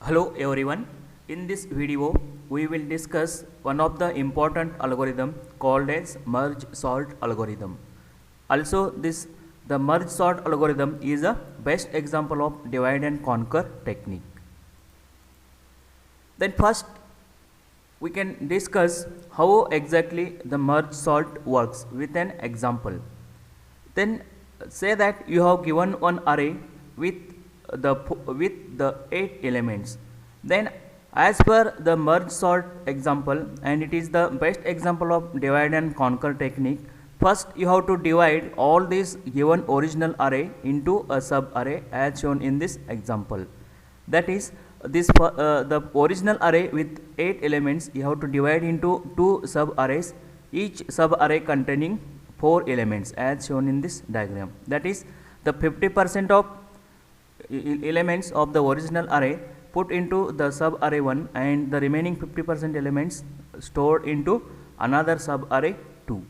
Hello everyone. In this video, we will discuss one of the important algorithm called as merge sort algorithm. Also, the merge sort algorithm is a best example of divide and conquer technique. Then first, we can discuss how exactly the merge sort works with an example. Then say that you have given one array with the 8 elements. Then as per the merge sort example, and it is the best example of divide and conquer technique, first you have to divide all this given original array into a sub array as shown in this example. That is, the original array with 8 elements you have to divide into 2 sub arrays, each sub array containing 4 elements as shown in this diagram. That is, the 50% of elements of the original array put into the sub array 1 and the remaining 50% elements stored into another sub array 2.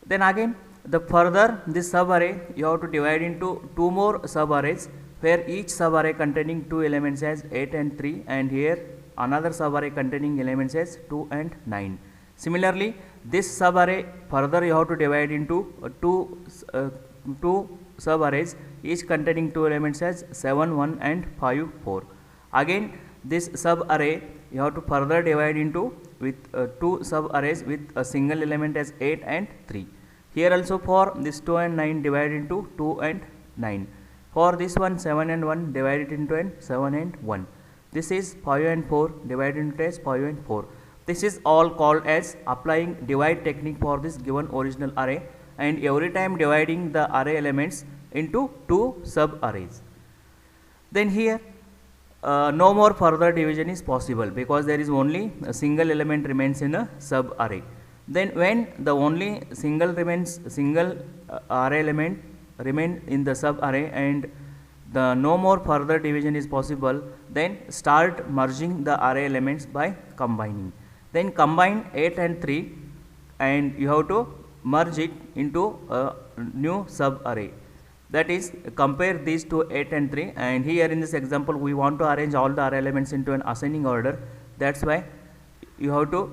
Then again, the further this sub array you have to divide into 2 more sub arrays, where each sub array containing 2 elements as 8 and 3, and here another sub array containing elements as 2 and 9. Similarly, this sub array further you have to divide into two sub arrays, each containing 2 elements as 7, 1 and 5, 4. Again, this sub array you have to further divide into with 2 sub arrays with a single element as 8 and 3. Here also for this 2 and 9 divided into 2 and 9. For this one 7 and 1 divided into 7 and 1. This is 5 and 4 divided into as 5 and 4. This is all called as applying divide technique for this given original array, and every time dividing the array elements into 2 sub arrays. Then here no more further division is possible because there is only a single element remains in a sub array. Then when the only single array element remain in the sub array and the no more further division is possible, then start merging the array elements by combining. Then combine 8 and 3 and you have to merge it into a new sub array. That is, compare these two 8 and 3, and here in this example we want to arrange all the array elements into an ascending order. That's why you have to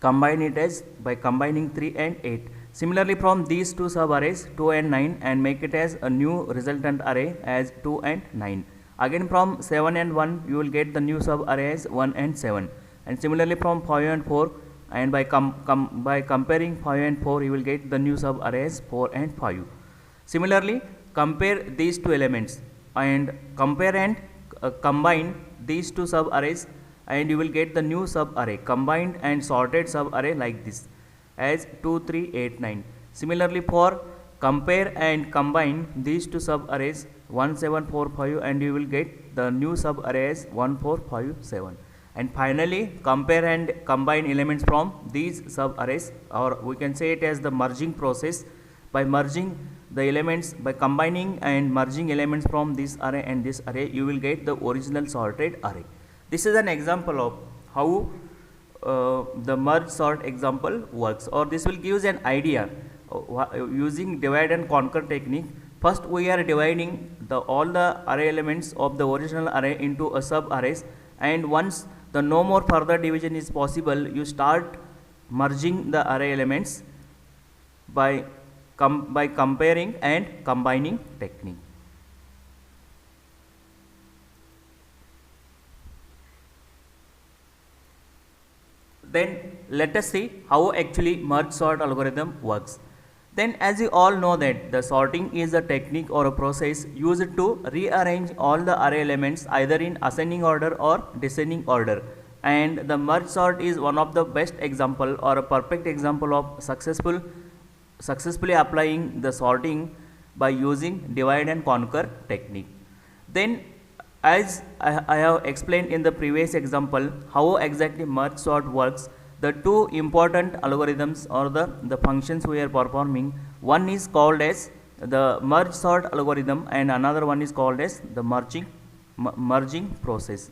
combine it as by combining 3 and 8. Similarly, from these two sub arrays 2 and 9 and make it as a new resultant array as 2 and 9. Again from 7 and 1 you will get the new sub array as 1 and 7. And similarly from 5 and 4, and by comparing 5 and 4 you will get the new sub arrays 4 and 5. Similarly, compare these two elements and compare and combine these two sub arrays and you will get the new sub array, combined and sorted sub array like this as 2, 3, 8, 9. Similarly, for compare and combine these two sub arrays 1, 7, 4, 5, and you will get the new sub array as 1, 4, 5, 7. And finally, compare and combine elements from these sub arrays, or we can say it as the merging process. By merging the elements, by combining and merging elements from this array and this array, you will get the original sorted array. This is an example of how the merge sort example works, or this will give an idea using divide and conquer technique. First we are dividing all the array elements of the original array into a sub arrays, and once the no more further division is possible, you start merging the array elements by comparing and combining technique. Then let us see how actually merge sort algorithm works. Then, as you all know that the sorting is a technique or a process used to rearrange all the array elements either in ascending order or descending order, and the merge sort is one of the best example or a perfect example of successfully applying the sorting by using divide and conquer technique. Then, as I have explained in the previous example how exactly merge sort works, the two important algorithms or the functions we are performing, one is called as the merge sort algorithm and another one is called as the merging process.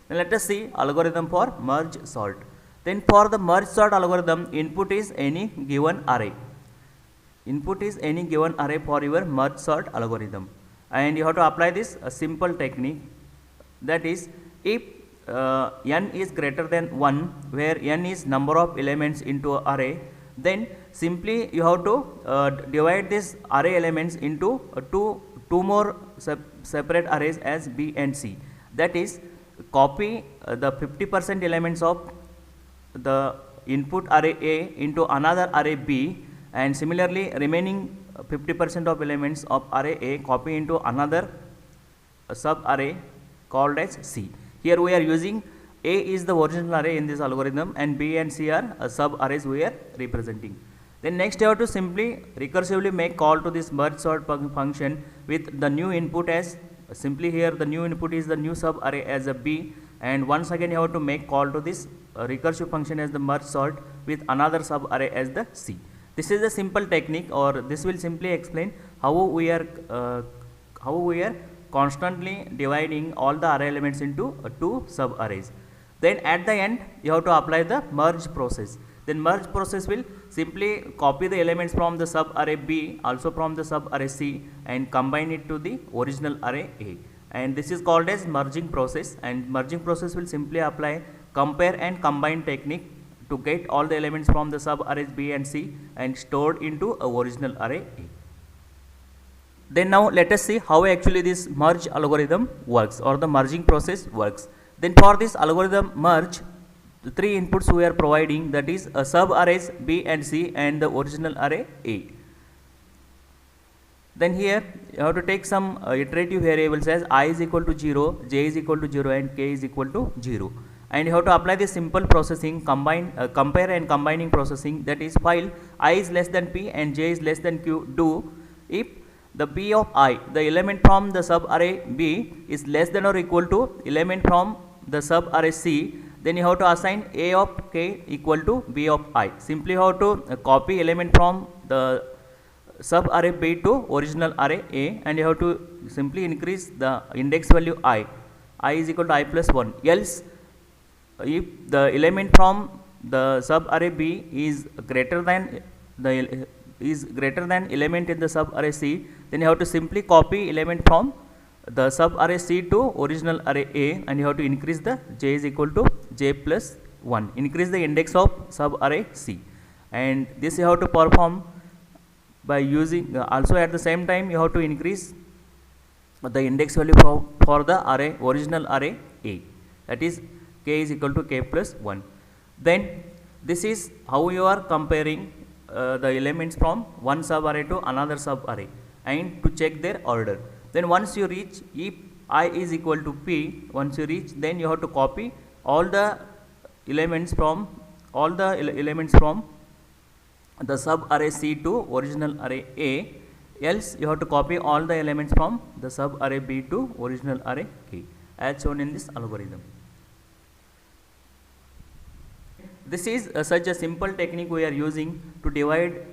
Now let us see algorithm for merge sort. Then for the merge sort algorithm, input is any given array. Input is any given array for your merge sort algorithm, and you have to apply this simple technique. that is if n is greater than 1, where n is number of elements into an array, then simply you have to divide this array elements into two more separate arrays as B and C. That is, copy the 50% elements of the input array A into another array B, and similarly remaining 50% of elements of array A copy into another sub array called as C. Here we are using A is the original array in this algorithm and B and C are sub arrays we are representing. Then next you have to simply recursively make call to this merge sort function with the new input as, simply here the new input is the new sub array as a B, and once again you have to make call to this recursive function as the merge sort with another sub array as the C. This is a simple technique, or this will simply explain how we are constantly dividing all the array elements into two sub arrays. Then at the end you have to apply the merge process. Then merge process will simply copy the elements from the sub array B, also from the sub array C, and combine it to the original array A, and this is called as merging process. And merging process will simply apply compare and combine technique to get all the elements from the sub arrays B and C and stored into a original array A. Then now let us see how actually this merge algorithm works, or the merging process works. Then for this algorithm merge, the three inputs we are providing, that is a sub arrays B and C and the original array A. Then here you have to take some iterative variables as I is equal to 0, J is equal to 0 and K is equal to 0. And you have to apply this simple processing, compare and combining processing, that is while I is less than P and J is less than Q, do if the P of I, the element from the sub array B, is less than or equal to element from the sub array C, then you have to assign A of K equal to B of I. Simply you have to copy element from the sub array B to original array A, and you have to simply increase the index value I is equal to I plus 1. Else, if the element from the sub array B is greater than element in the sub array C, then you have to simply copy element from the sub array C to original array A, and you have to increase the J is equal to J plus 1, increase the index of sub array C, and this you have to perform by using also at the same time you have to increase the index value for the array original array A, that is K is equal to K plus 1. Then this is how you are comparing the elements from one sub array to another sub array and to check their order. Then once you reach, if I is equal to P, once you reach, then you have to copy all the elements from the sub array C to original array A, else you have to copy all the elements from the sub array B to original array K, as shown in this algorithm. This is such a simple technique we are using to divide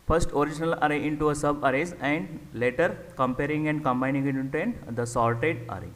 first original array into a sub arrays and later comparing and combining it into the sorted array.